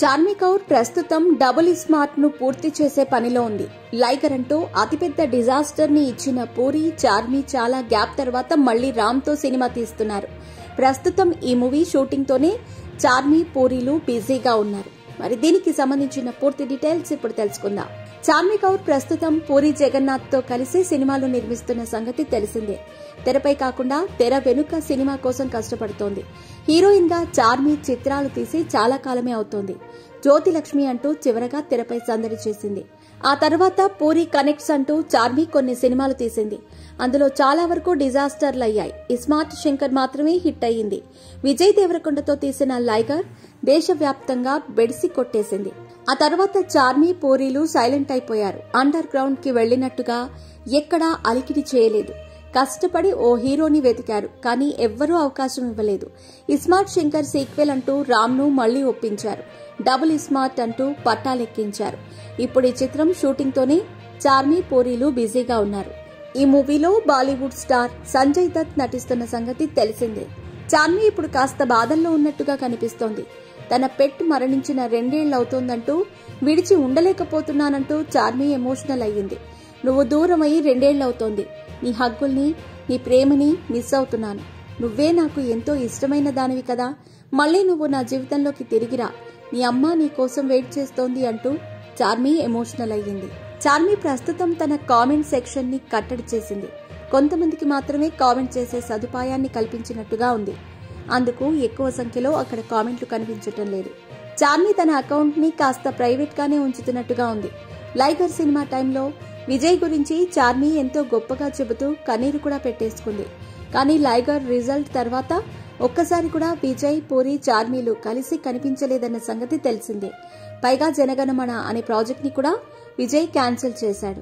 చార్మి కౌర్ ప్రస్తుతం double smart ను పూర్తి చేసే పనిలో ఉంది. లైగర్ అంటూ అతిపెద్ద డిజాస్టర్ ని ఇచ్చిన పూరి, చార్మి చాలా గ్యాప్ తర్వాత మళ్లీ రామ్ తో సినిమా తీస్తున్నారు. ప్రస్తుతం ఈ మూవీ షూటింగ్ తోనే చార్మి, పూరీలు బిజీగా ఉన్నారు. మరి దీనికి సంబంధించిన పూర్తి డీటెయిల్స్ ఇప్పుడు తెలుసుకుందాం. చార్మి కౌర్ ప్రస్తుతం పూరి జగన్నాథ్ తో కలిసి సినిమాలు నిర్మిస్తున్న సంగతి తెలిసిందే. తెరపై కాకుండా తెర వెనుక సినిమా కోసం కష్టపడుతోంది. హీరోయిన్ గా చార్మి చిత్రాలు తీసి చాలా కాలమే అవుతోంది. జ్యోతిలక్ష్మి అంటూ చివరగా తెరపై సందడి చేసింది. ఆ తర్వాత పూరి కనెక్ట్స్ అంటూ చార్మి కొన్ని సినిమాలు తీసింది. అందులో చాలా వరకు డిజాస్టర్లు అయ్యాయి. ఇస్మార్ట్ శంకర్ మాత్రమే హిట్ అయ్యింది. విజయ్ దేవరకొండతో తీసిన లైగర్ దేశవ్యాప్తంగా బెడిసి కొట్టేసింది. ఆ తర్వాత చార్మి, పూరీలు సైలెంట్ అయిపోయారు. అండర్ గ్రౌండ్ కి వెళ్లినట్టుగా ఎక్కడా అలికిడి చేయలేదు. కష్టపడి ఓ హీరోని వెతికారు, కానీ ఎవ్వరూ అవకాశం ఇవ్వలేదు. ఇస్మార్ట్ శంకర్ సీక్వెల్ అంటూ రామ్ ను మళ్లీ ఒప్పించారు. డబుల్ స్మార్ట్ అంటూ పట్టాలెక్కించారు. ఇప్పుడు ఈ చిత్రం షూటింగ్ తోనే చార్మి, పూరీలు బిజీగా ఉన్నారు. ఈ మూవీలో బాలీవుడ్ స్టార్ సంజయ్ దత్ నటిస్తున్న సంగతి తెలిసిందే. చార్మి ఇప్పుడు కాస్త బాధల్లో ఉన్నట్టుగా కనిపిస్తోంది. తన పెట్ మరణించిన 2 ఏళ్లవుతోందంటూ విడిచి ఉండలేకపోతున్నానంటూ చార్మి ఎమోషనల్ అయ్యింది. నువ్వు దూరం అయ్యి 2 ఏళ్లవుతోంది. నీ హగ్గుల్ని, నీ ప్రేమని మిస్ అవుతున్నాను. నువ్వే నాకు ఎంతో ఇష్టమైన దానివి కదా. మళ్లీ నువ్వు నా జీవితంలోకి తిరిగిరా. నీ అమ్మ నీ కోసం వెయిట్ చేస్తోంది అంటూ చార్మి ఎమోషనల్ అయ్యింది. చార్మి ప్రస్తుతం తన కామెంట్ సెక్షన్ ని కట్టడి చేసింది. కొంతమందికి మాత్రమే కామెంట్ చేసే సదుపాయాన్ని కల్పించినట్టుగా ఉంది. అందుకు ఎక్కువ సంఖ్యలో అక్కడ కామెంట్లు కనిపించటం లేదు. చార్మి తన అకౌంట్ ని కాస్త ప్రైవేట్ గానే ఉంచుతున్నట్టుగా ఉంది. లైగర్ సినిమా టైంలో విజయ్ గురించి చార్మి ఎంతో గొప్పగా చెబుతూ కన్నీరు కూడా పెట్టేసుకుంది. కానీ లైగర్ రిజల్ట్ తర్వాత ఒక్కసారి కూడా విజయ్, పూరి, చార్మీలు కలిసి కనిపించలేదన్న సంగతి తెలిసిందే. పైగా జనగణమన అనే ప్రాజెక్ట్ ని కూడా విజయ్ క్యాన్సిల్ చేశాడు.